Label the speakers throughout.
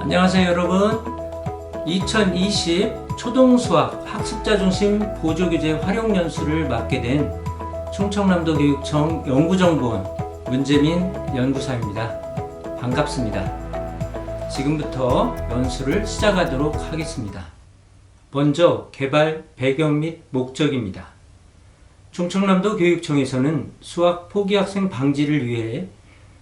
Speaker 1: 안녕하세요 여러분. 2020 초등수학 학습자 중심 보조교재 활용연수를 맡게 된 충청남도 교육청 연구정보원 문재민 연구사입니다. 반갑습니다. 지금부터 연수를 시작하도록 하겠습니다. 먼저 개발 배경 및 목적입니다. 충청남도 교육청에서는 수학 포기 학생 방지를 위해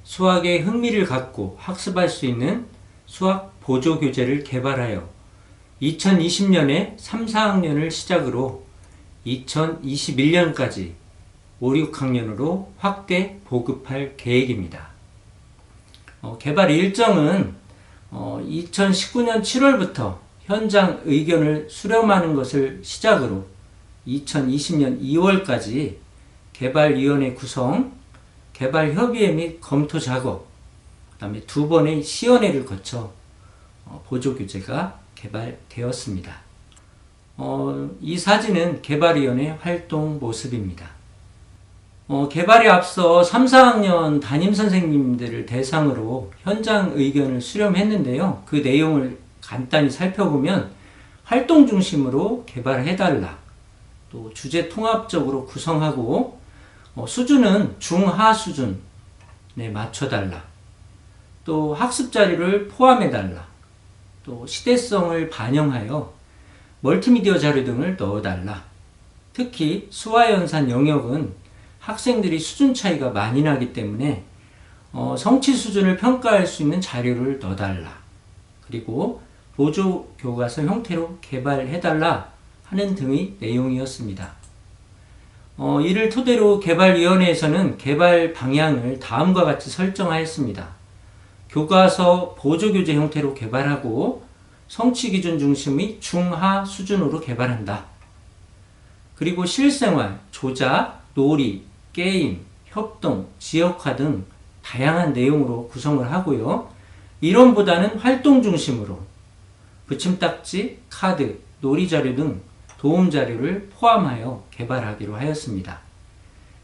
Speaker 1: 수학에 흥미를 갖고 학습할 수 있는 수학 보조 교재를 개발하여 2020년에 3, 4학년을 시작으로 2021년까지 5, 6학년으로 확대 보급할 계획입니다. 개발 일정은 2019년 7월부터 현장 의견을 수렴하는 것을 시작으로 2020년 2월까지 개발위원회 구성, 개발협의회 및 검토 작업, 그 다음에 2번의 시연회를 거쳐 보조교재가 개발되었습니다. 이 사진은 개발위원회 활동 모습입니다. 개발에 앞서 3, 4학년 담임선생님들을 대상으로 현장 의견을 수렴했는데요. 그 내용을 간단히 살펴보면 활동 중심으로 개발해달라, 또 주제 통합적으로 구성하고 수준은 중하 수준에 맞춰달라, 또 학습 자료를 포함해달라, 또 시대성을 반영하여 멀티미디어 자료 등을 넣어달라. 특히 수화연산 영역은 학생들이 수준 차이가 많이 나기 때문에 성취 수준을 평가할 수 있는 자료를 넣어달라. 그리고 보조 교과서 형태로 개발해달라 하는 등의 내용이었습니다. 이를 토대로 개발위원회에서는 개발 방향을 다음과 같이 설정하였습니다. 교과서 보조교재 형태로 개발하고 성취기준 중심의 중하 수준으로 개발한다. 그리고 실생활, 조작, 놀이, 게임, 협동, 지역화 등 다양한 내용으로 구성을 하고요. 이론보다는 활동 중심으로 붙임딱지, 카드, 놀이자료 등 도움자료를 포함하여 개발하기로 하였습니다.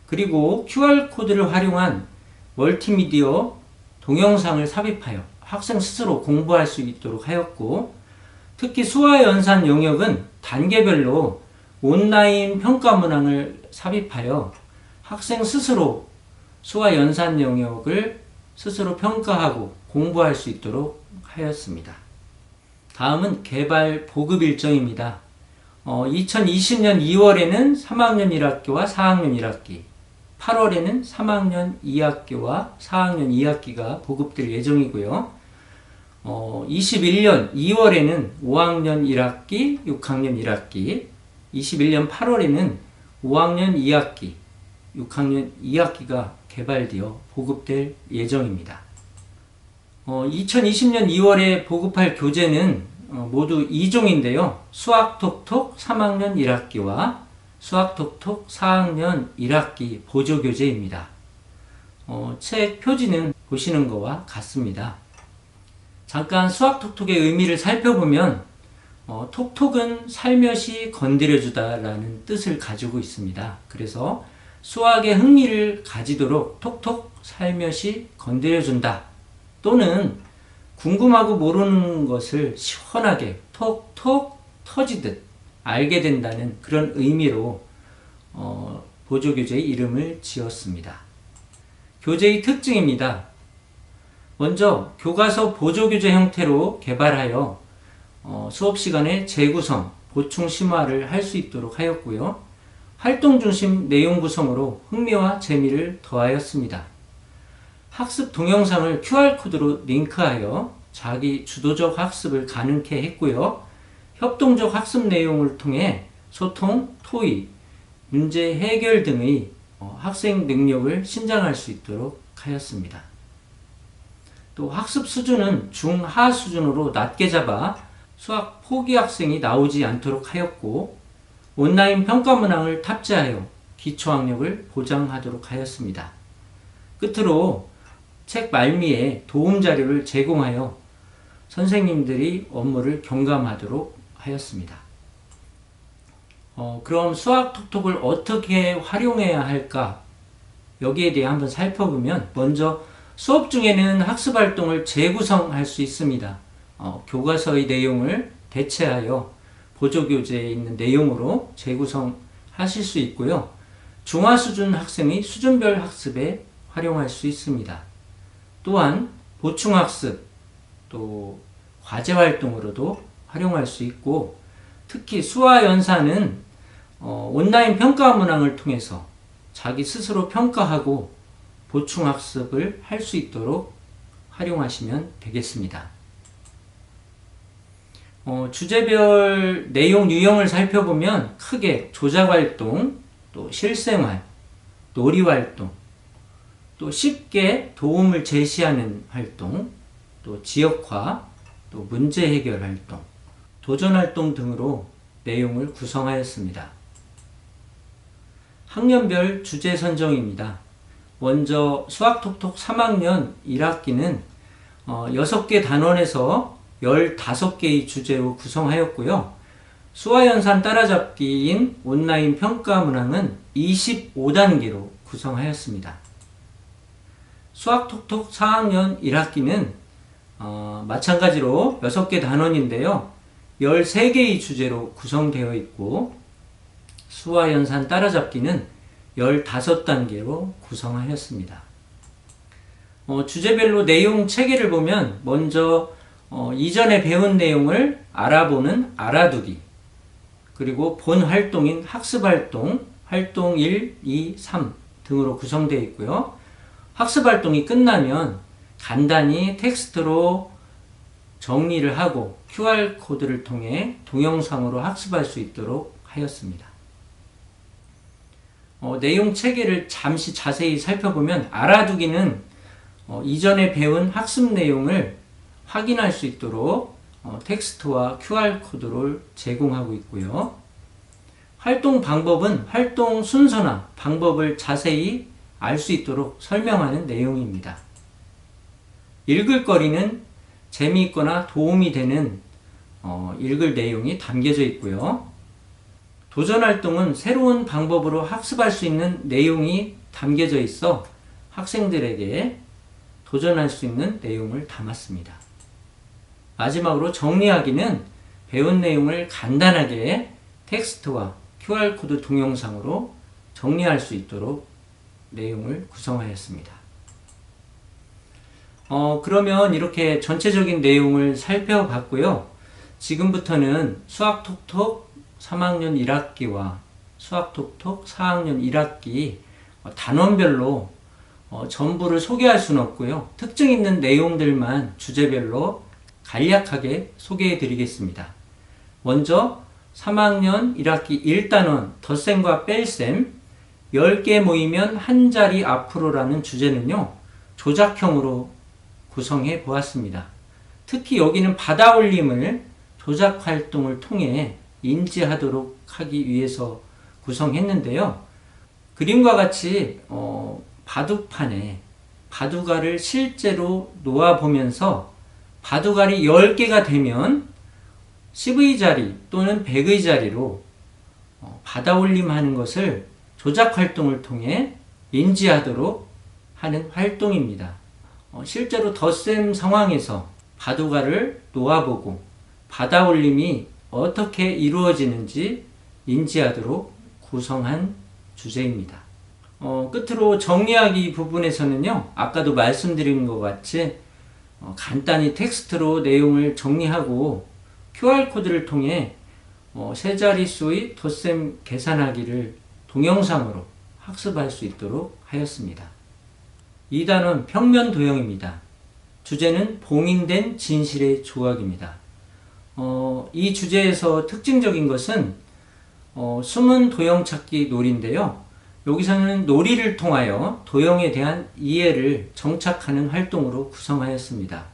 Speaker 1: 그리고 QR코드를 활용한 멀티미디어 동영상을 삽입하여 학생 스스로 공부할 수 있도록 하였고, 특히 수화연산 영역은 단계별로 온라인 평가 문항을 삽입하여 학생 스스로 수화연산 영역을 스스로 평가하고 공부할 수 있도록 하였습니다. 다음은 개발 보급 일정입니다. 2020년 2월에는 3학년 1학기와 4학년 1학기, 8월에는 3학년 2학기와 4학년 2학기가 보급될 예정이고요. 21년 2월에는 5학년 1학기, 6학년 1학기, 21년 8월에는 5학년 2학기, 6학년 2학기가 개발되어 보급될 예정입니다. 2020년 2월에 보급할 교재는 모두 2종인데요. 수학톡톡 3학년 1학기와 수학톡톡 4학년 1학기 보조교재입니다. 책 표지는 보시는 것과 같습니다. 잠깐 수학톡톡의 의미를 살펴보면 톡톡은 살며시 건드려주다 라는 뜻을 가지고 있습니다. 그래서 수학에 흥미를 가지도록 톡톡 살며시 건드려준다, 또는 궁금하고 모르는 것을 시원하게 톡톡 터지듯 알게 된다는 그런 의미로 보조교재의 이름을 지었습니다. 교재의 특징입니다. 먼저 교과서 보조교재 형태로 개발하여 수업시간에 재구성, 보충 심화를 할 수 있도록 하였고요. 활동 중심 내용 구성으로 흥미와 재미를 더하였습니다. 학습 동영상을 QR코드로 링크하여 자기 주도적 학습을 가능케 했고요. 협동적 학습 내용을 통해 소통, 토의, 문제 해결 등의 학생 능력을 신장할 수 있도록 하였습니다. 또 학습 수준은 중하 수준으로 낮게 잡아 수학 포기 학생이 나오지 않도록 하였고, 온라인 평가 문항을 탑재하여 기초 학력을 보장하도록 하였습니다. 끝으로 책 말미에 도움 자료를 제공하여 선생님들이 업무를 경감하도록 하였습니다. 그럼 수학톡톡을 어떻게 활용해야 할까? 여기에 대해 한번 살펴보면, 먼저 수업 중에는 학습 활동을 재구성할 수 있습니다. 교과서의 내용을 대체하여 보조교재에 있는 내용으로 재구성하실 수 있고요. 중하수준 학생의 수준별 학습에 활용할 수 있습니다. 또한 보충학습, 또 과제활동으로도 활용할 수 있고, 특히 수화연산은 온라인 평가 문항을 통해서 자기 스스로 평가하고 보충학습을 할 수 있도록 활용하시면 되겠습니다. 주제별 내용 유형을 살펴보면 크게 조작활동, 또 실생활, 놀이활동, 또 쉽게 도움을 제시하는 활동, 또 지역화, 또 문제 해결 활동, 도전활동 등으로 내용을 구성하였습니다. 학년별 주제 선정입니다. 먼저 수학톡톡 3학년 1학기는 6개 단원에서 15개의 주제로 구성하였고요. 수화연산 따라잡기인 온라인 평가 문항은 25단계로 구성하였습니다. 수학톡톡 4학년 1학기는 마찬가지로 6개 단원인데요. 13개의 주제로 구성되어 있고, 수화연산 따라잡기는 15단계로 구성하였습니다. 주제별로 내용 체계를 보면 먼저 이전에 배운 내용을 알아보는 알아두기, 그리고 본 활동인 학습활동, 활동 1, 2, 3 등으로 구성되어 있고요. 학습활동이 끝나면 간단히 텍스트로 정리를 하고 QR코드를 통해 동영상으로 학습할 수 있도록 하였습니다. 내용 체계를 잠시 자세히 살펴보면 알아두기는 이전에 배운 학습 내용을 확인할 수 있도록 텍스트와 QR코드를 제공하고 있고요. 활동 방법은 활동 순서나 방법을 자세히 알 수 있도록 설명하는 내용입니다. 읽을 거리는 재미있거나 도움이 되는 읽을 내용이 담겨져 있고요. 도전활동은 새로운 방법으로 학습할 수 있는 내용이 담겨져 있어 학생들에게 도전할 수 있는 내용을 담았습니다. 마지막으로 정리하기는 배운 내용을 간단하게 텍스트와 QR코드 동영상으로 정리할 수 있도록 내용을 구성하였습니다. 그러면 이렇게 전체적인 내용을 살펴봤고요. 지금부터는 수학톡톡 3학년 1학기와 수학톡톡 4학년 1학기 단원별로 전부를 소개할 수는 없고요. 특징 있는 내용들만 주제별로 간략하게 소개해 드리겠습니다. 먼저 3학년 1학기 1단원 덧셈과 뺄셈 10개 모이면 한 자리 앞으로라는 주제는요. 조작형으로 구성해 보았습니다. 특히 여기는 받아올림을 조작 활동을 통해 인지하도록 하기 위해서 구성했는데요. 그림과 같이 바둑판에 바둑알을 실제로 놓아보면서 바둑알이 10개가 되면 10의 자리 또는 100의 자리로 받아올림하는 것을 조작 활동을 통해 인지하도록 하는 활동입니다. 실제로 덧셈 상황에서 바둑알을 놓아보고 받아올림이 어떻게 이루어지는지 인지하도록 구성한 주제입니다. 끝으로 정리하기 부분에서는요, 아까도 말씀드린 것 같이 간단히 텍스트로 내용을 정리하고 QR코드를 통해 세 자릿수의 덧셈 계산하기를 동영상으로 학습할 수 있도록 하였습니다. 2단원 평면 도형입니다. 주제는 봉인된 진실의 조각입니다. 이 주제에서 특징적인 것은 숨은 도형 찾기 놀이인데요. 여기서는 놀이를 통하여 도형에 대한 이해를 정착하는 활동으로 구성하였습니다.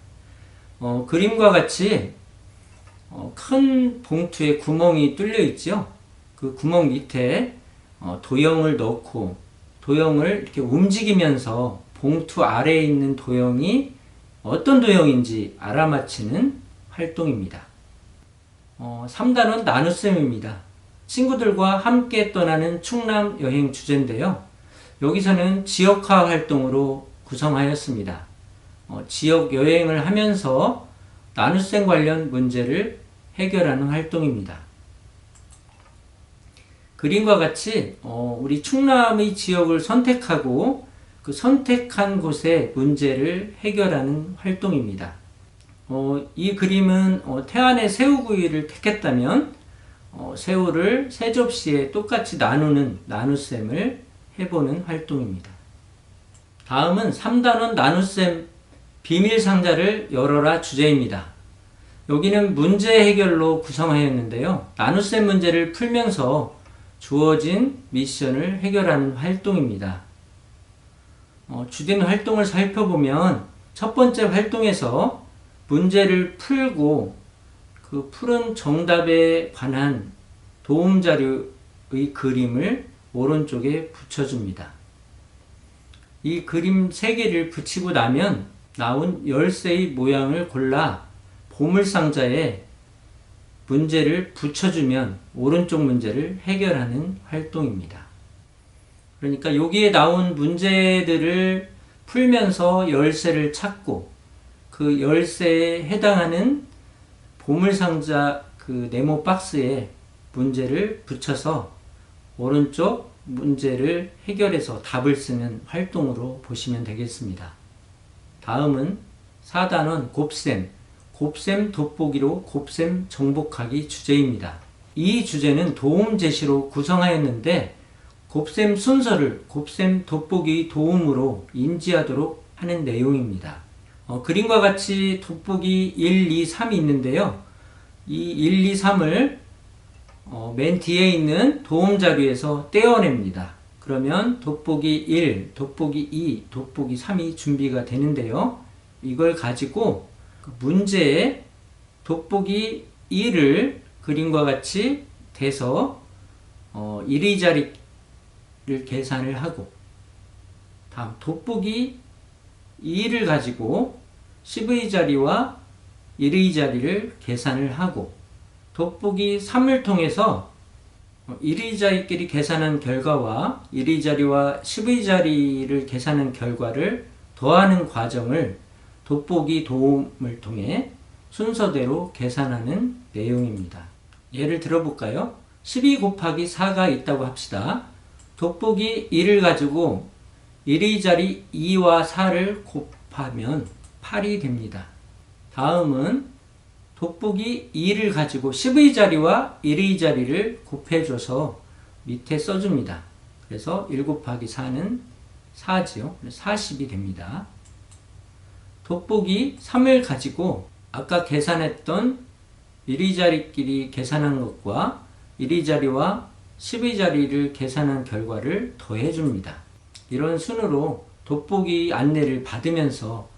Speaker 1: 그림과 같이 큰 봉투에 구멍이 뚫려 있죠. 그 구멍 밑에 도형을 넣고 도형을 이렇게 움직이면서 봉투 아래에 있는 도형이 어떤 도형인지 알아맞히는 활동입니다. 3단원 나눗셈입니다. 친구들과 함께 떠나는 충남 여행 주제인데요. 여기서는 지역화 활동으로 구성하였습니다. 지역 여행을 하면서 나눗셈 관련 문제를 해결하는 활동입니다. 그림과 같이 우리 충남의 지역을 선택하고 그 선택한 곳의 문제를 해결하는 활동입니다. 이 그림은 태안의 새우구이를 택했다면 새우를 세 접시에 똑같이 나누는 나눗셈을 해보는 활동입니다. 다음은 3단원 나눗셈 비밀상자를 열어라 주제입니다. 여기는 문제 해결로 구성하였는데요. 나눗셈 문제를 풀면서 주어진 미션을 해결하는 활동입니다. 주된 활동을 살펴보면 첫 번째 활동에서 문제를 풀고 그 푸른 정답에 관한 도움자료의 그림을 오른쪽에 붙여줍니다. 이 그림 3개를 붙이고 나면 나온 열쇠의 모양을 골라 보물상자에 문제를 붙여주면 오른쪽 문제를 해결하는 활동입니다. 그러니까 여기에 나온 문제들을 풀면서 열쇠를 찾고 그 열쇠에 해당하는 보물상자 그 네모 박스에 문제를 붙여서 오른쪽 문제를 해결해서 답을 쓰는 활동으로 보시면 되겠습니다. 다음은 4단원 곱셈 돋보기로 곱셈 정복하기 주제입니다. 이 주제는 도움 제시로 구성하였는데 곱셈 순서를 곱셈 돋보기 도움으로 인지하도록 하는 내용입니다. 그림과 같이 돋보기 1, 2, 3이 있는데요. 이 1, 2, 3을 맨 뒤에 있는 도움 자료에서 떼어냅니다. 그러면 돋보기 1, 돋보기 2, 돋보기 3이 준비가 되는데요. 이걸 가지고 문제에 돋보기 2를 그림과 같이 대서 1의 자리를 계산을 하고 다음 돋보기 2를 가지고 10의 자리와 1의 자리를 계산을 하고 돋보기 3을 통해서 1의 자리끼리 계산한 결과와 1의 자리와 10의 자리를 계산한 결과를 더하는 과정을 돋보기 도움을 통해 순서대로 계산하는 내용입니다. 예를 들어볼까요? 12 곱하기 4가 있다고 합시다. 돋보기 1을 가지고 1의 자리 2와 4를 곱하면 8이 됩니다. 다음은 돋보기 2를 가지고 10의 자리와 1의 자리를 곱해줘서 밑에 써줍니다. 그래서 1 곱하기 4는 4지요. 40이 됩니다. 돋보기 3을 가지고 아까 계산했던 1의 자리끼리 계산한 것과 1의 자리와 10의 자리를 계산한 결과를 더해줍니다. 이런 순으로 돋보기 안내를 받으면서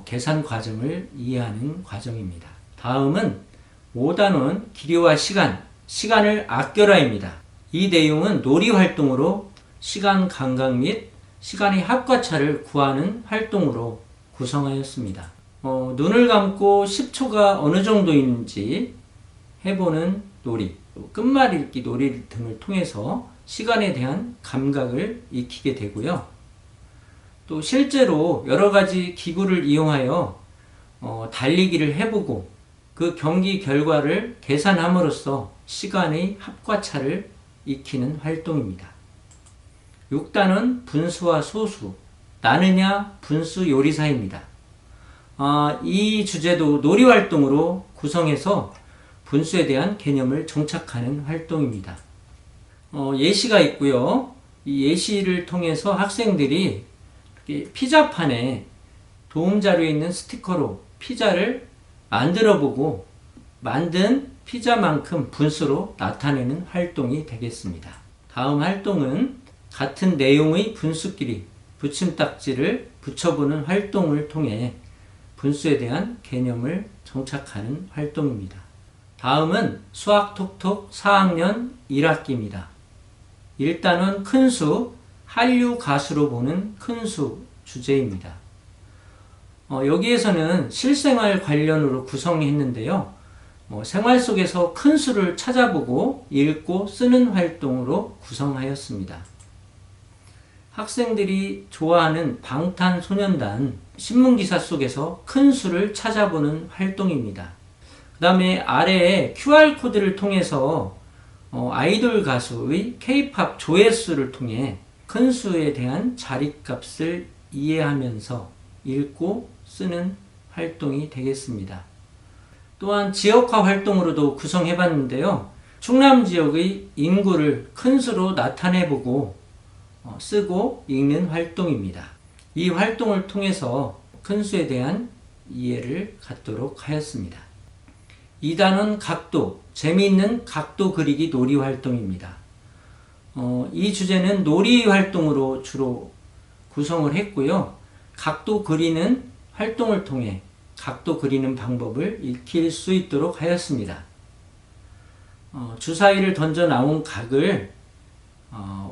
Speaker 1: 계산 과정을 이해하는 과정입니다. 다음은 5단원 기료와 시간을 아껴라입니다. 이 내용은 놀이활동으로 시간 감각 및 시간의 합과차를 구하는 활동으로 구성하였습니다. 눈을 감고 10초가 어느 정도인지 해보는 놀이, 끝말잇기 놀이 등을 통해서 시간에 대한 감각을 익히게 되고요. 또 실제로 여러 가지 기구를 이용하여 달리기를 해보고 그 경기 결과를 계산함으로써 시간의 합과차를 익히는 활동입니다. 6단은 분수와 소수, 나느냐 분수 요리사입니다. 이 주제도 놀이활동으로 구성해서 분수에 대한 개념을 정착하는 활동입니다. 예시가 있고요. 이 예시를 통해서 학생들이 피자판에 도움자료에 있는 스티커로 피자를 만들어 보고 만든 피자만큼 분수로 나타내는 활동이 되겠습니다. 다음 활동은 같은 내용의 분수끼리 붙임딱지를 붙여보는 활동을 통해 분수에 대한 개념을 정착하는 활동입니다. 다음은 수학톡톡 4학년 1학기입니다. 1단은 큰수, 한류가수로 보는 큰수 주제입니다. 여기에서는 실생활 관련으로 구성했는데요. 생활 속에서 큰 수를 찾아보고 읽고 쓰는 활동으로 구성하였습니다. 학생들이 좋아하는 방탄소년단 신문기사 속에서 큰 수를 찾아보는 활동입니다. 그 다음에 아래에 QR코드를 통해서 아이돌 가수의 K-팝 조회수를 통해 큰 수에 대한 자릿값을 이해하면서 읽고 쓰는 활동이 되겠습니다. 또한 지역화 활동으로도 구성해 봤는데요. 충남 지역의 인구를 큰 수로 나타내보고 쓰고 읽는 활동입니다. 이 활동을 통해서 큰 수에 대한 이해를 갖도록 하였습니다. 2단은 각도, 재미있는 각도 그리기 놀이 활동입니다. 이 주제는 놀이 활동으로 주로 구성을 했고요. 각도 그리는 활동을 통해 각도 그리는 방법을 익힐 수 있도록 하였습니다. 주사위를 던져 나온 각을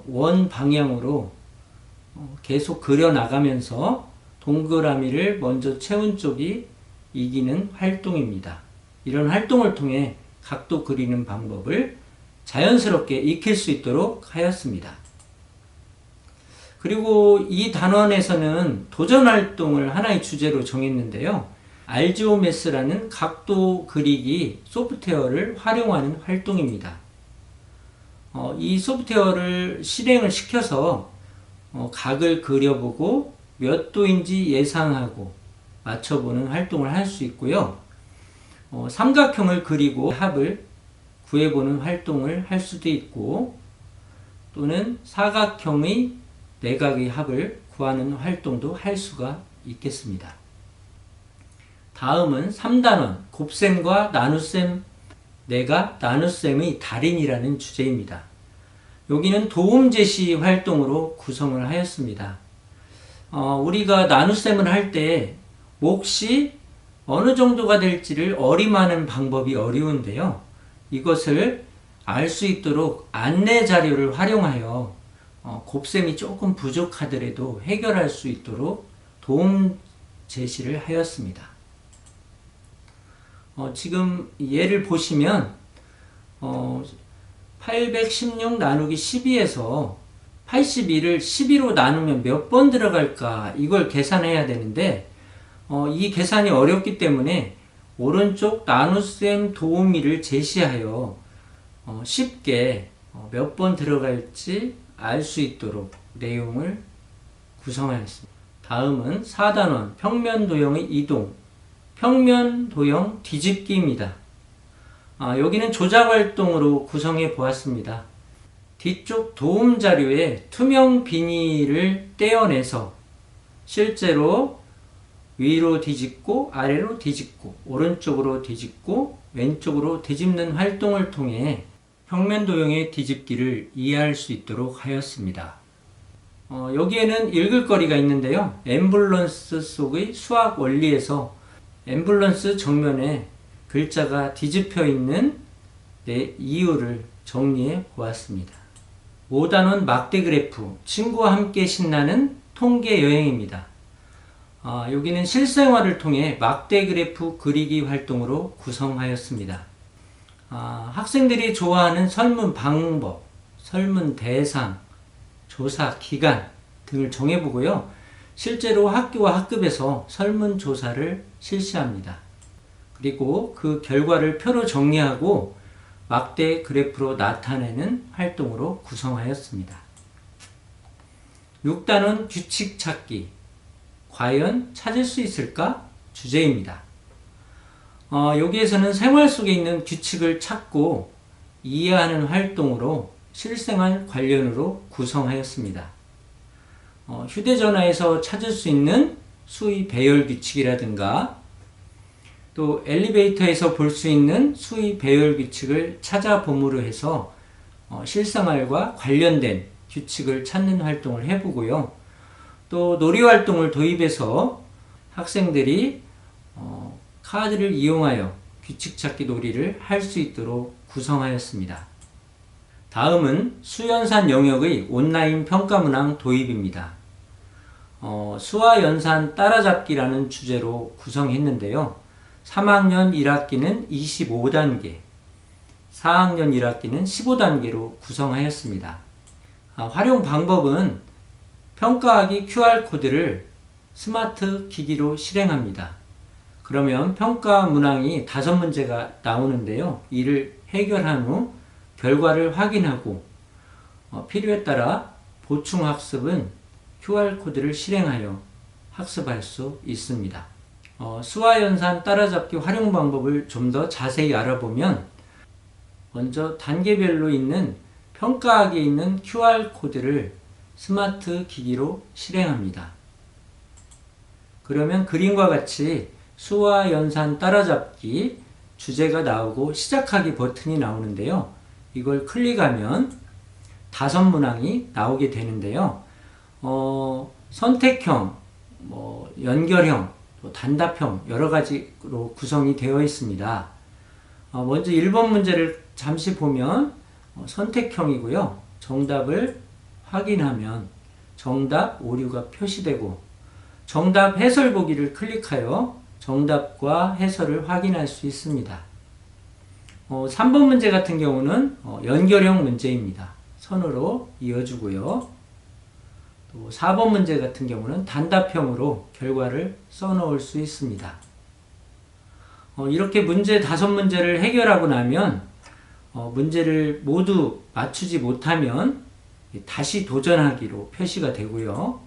Speaker 1: 원 방향으로 계속 그려 나가면서 동그라미를 먼저 채운 쪽이 이기는 활동입니다. 이런 활동을 통해 각도 그리는 방법을 자연스럽게 익힐 수 있도록 하였습니다. 그리고 이 단원에서는 도전 활동을 하나의 주제로 정했는데요. 알지오메스라는 각도 그리기 소프트웨어를 활용하는 활동입니다. 이 소프트웨어를 실행을 시켜서 각을 그려보고 몇 도인지 예상하고 맞춰보는 활동을 할 수 있고요. 삼각형을 그리고 합을 구해보는 활동을 할 수도 있고, 또는 사각형의 내각의 합을 구하는 활동도 할 수가 있겠습니다. 다음은 3단원 곱셈과 나눗셈, 내가 나눗셈의 달인이라는 주제입니다. 여기는 도움 제시 활동으로 구성을 하였습니다. 우리가 나눗셈을 할 때 몫이 어느 정도가 될지를 어림하는 방법이 어려운데요. 이것을 알 수 있도록 안내 자료를 활용하여 곱셈이 조금 부족하더라도 해결할 수 있도록 도움 제시를 하였습니다. 지금 예를 보시면 816 나누기 12에서 82를 12로 나누면 몇 번 들어갈까, 이걸 계산해야 되는데 이 계산이 어렵기 때문에 오른쪽 나눗셈 도우미를 제시하여 쉽게 몇 번 들어갈지 알 수 있도록 내용을 구성하였습니다. 다음은 4단원 평면 도형의 이동, 평면 도형 뒤집기입니다. 여기는 조작 활동으로 구성해 보았습니다. 뒤쪽 도움 자료에 투명 비닐을 떼어내서 실제로 위로 뒤집고 아래로 뒤집고 오른쪽으로 뒤집고 왼쪽으로 뒤집는 활동을 통해 평면 도형의 뒤집기를 이해할 수 있도록 하였습니다. 여기에는 읽을 거리가 있는데요. 앰뷸런스 속의 수학 원리에서 앰뷸런스 정면에 글자가 뒤집혀 있는 이유를 정리해 보았습니다. 5단원 막대 그래프, 친구와 함께 신나는 통계 여행입니다. 여기는 실생활을 통해 막대 그래프 그리기 활동으로 구성하였습니다. 학생들이 좋아하는 설문 방법, 설문 대상, 조사 기간 등을 정해보고요. 실제로 학교와 학급에서 설문조사를 실시합니다. 그리고 그 결과를 표로 정리하고 막대 그래프로 나타내는 활동으로 구성하였습니다. 6단은 규칙 찾기, 과연 찾을 수 있을까? 주제입니다. 여기에서는 생활 속에 있는 규칙을 찾고 이해하는 활동으로 실생활 관련으로 구성하였습니다. 휴대전화에서 찾을 수 있는 수의 배열 규칙이라든가 또 엘리베이터에서 볼 수 있는 수의 배열 규칙을 찾아봄으로 해서 실생활과 관련된 규칙을 찾는 활동을 해보고요. 또 놀이 활동을 도입해서 학생들이 카드를 이용하여 규칙 찾기 놀이를 할 수 있도록 구성하였습니다. 다음은 수연산 영역의 온라인 평가문항 도입입니다. 수화연산 따라잡기라는 주제로 구성했는데요. 3학년 1학기는 25단계, 4학년 1학기는 15단계로 구성하였습니다. 활용 방법은 평가하기 QR코드를 스마트 기기로 실행합니다. 그러면 평가 문항이 5문제가 나오는데요. 이를 해결한 후 결과를 확인하고 필요에 따라 보충 학습은 QR코드를 실행하여 학습할 수 있습니다. 수화연산 따라잡기 활용 방법을 좀 더 자세히 알아보면 먼저 단계별로 있는 평가하기에 있는 QR코드를 스마트 기기로 실행합니다. 그러면 그림과 같이 수화연산 따라잡기 주제가 나오고 시작하기 버튼이 나오는데요. 이걸 클릭하면 5문항이 나오게 되는데요. 선택형, 연결형, 단답형 여러 가지로 구성이 되어 있습니다. 먼저 1번 문제를 잠시 보면 선택형이고요. 정답을 확인하면 정답 오류가 표시되고 정답 해설 보기를 클릭하여 정답과 해설을 확인할 수 있습니다. 3번 문제 같은 경우는 연결형 문제입니다. 선으로 이어주고요. 또 4번 문제 같은 경우는 단답형으로 결과를 써놓을 수 있습니다. 이렇게 문제 5문제를 해결하고 나면 문제를 모두 맞추지 못하면 다시 도전하기로 표시가 되고요.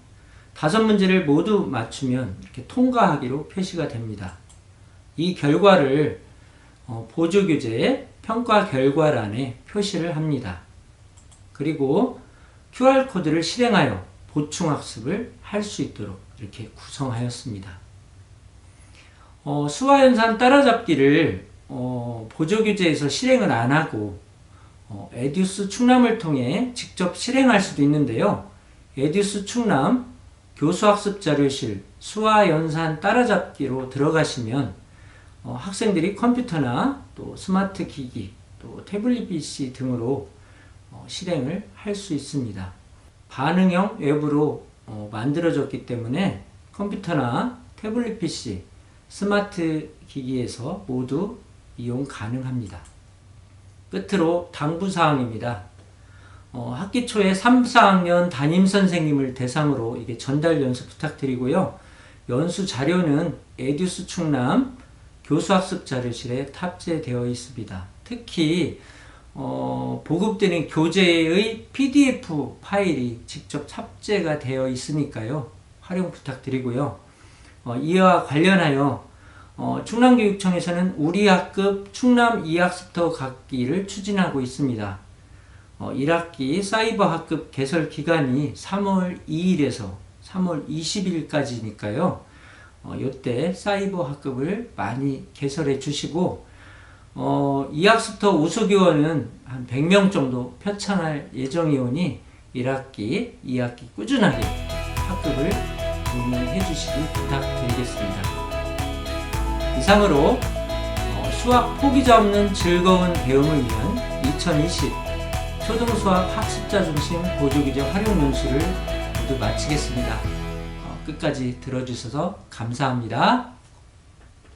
Speaker 1: 5문제를 모두 맞추면 이렇게 통과하기로 표시가 됩니다. 이 결과를 보조교재의 평가 결과란에 표시를 합니다. 그리고 QR코드를 실행하여 보충학습을 할 수 있도록 이렇게 구성하였습니다. 수화연산 따라잡기를 보조교재에서 실행을 안하고 에듀스 충남을 통해 직접 실행할 수도 있는데요. 에듀스 충남 교수학습자료실 수화연산 따라잡기로 들어가시면 학생들이 컴퓨터나 또 스마트 기기, 또 태블릿 PC 등으로 실행을 할 수 있습니다. 반응형 웹으로 만들어졌기 때문에 컴퓨터나 태블릿 PC, 스마트 기기에서 모두 이용 가능합니다. 끝으로 당부사항입니다. 학기 초에 3, 4학년 담임선생님을 대상으로 이게 전달 연수 부탁드리고요. 연수 자료는 에듀스 충남 교수학습자료실에 탑재되어 있습니다. 특히 보급되는 교재의 PDF 파일이 직접 탑재가 되어 있으니까요. 활용 부탁드리고요. 이와 관련하여 충남교육청에서는 우리 학급 충남 2학습터 학기를 추진하고 있습니다. 1학기 사이버 학급 개설 기간이 3월 2일에서 3월 20일까지니까요. 이때 사이버 학급을 많이 개설해 주시고 2학습터 우수교원은 한 100명 정도 표창할 예정이오니 1학기, 2학기 꾸준하게 학급을 응원해 주시기 부탁드리겠습니다. 이상으로 수학 포기자 없는 즐거운 배움을 위한 2020 초등수학 학습자 중심 보조교재 활용 연수를 모두 마치겠습니다. 끝까지 들어주셔서 감사합니다.